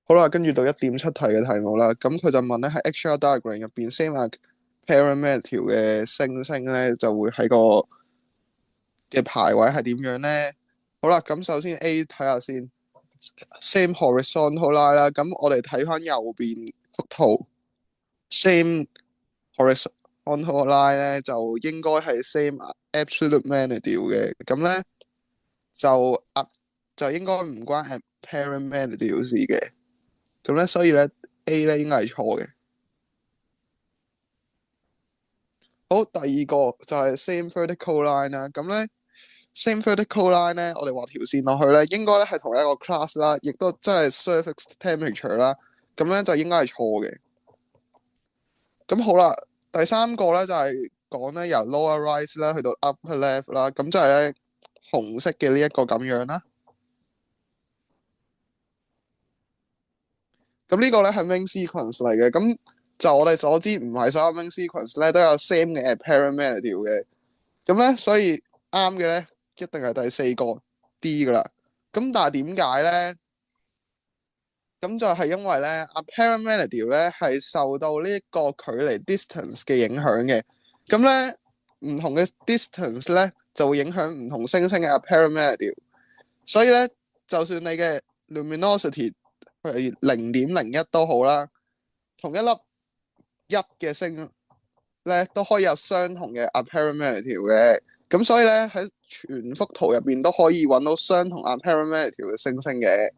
好啦，跟住到1.7題嘅題目啦。咁佢就問咧喺 HR diagram 入邊，same apparent 條嘅星星咧就會喺個嘅排位係點樣咧？好啦，咁首先 A 睇下先，same horizontal line 啦。咁我哋睇翻右邊幅圖，same horizontal line 咧就應該係 same absolute magnitude 嘅。咁咧就就應該唔關 apparent magnitude 事嘅。咁咧所以咧 A 咧應該係錯嘅。好，第二個就係 same vertical line 啦。咁咧 same vertical line 咧，我哋畫條線落去咧，應該咧係同一個 class 啦，亦都真係 surface temperature 啦。咁咧就應該係錯嘅。咁好啦，第三個咧就係講咧由 lower right 啦去到 upper left 啦，咁就係咧紅色嘅呢一個咁樣啦。咁呢個咧係 main sequence 嚟嘅，咁就我哋所知唔係所有 main sequence 咧都有 same 嘅 apparent magnitude 嘅。咁咧所以啱嘅咧一定係第四個 D 噶啦。咁但係點解咧？咁就係因為咧，apparent magnitude 咧係受到呢一個距離 distance 嘅影響嘅。咁咧唔同嘅 distance 咧就會影響唔同星星嘅 apparent magnitude。所以咧，就算你嘅 luminosity 係0.01都好啦，同一粒一嘅星咧都可以有相同嘅 apparent magnitude 嘅。咁所以咧喺全幅圖入邊都可以揾到相同 apparent magnitude 嘅星星嘅。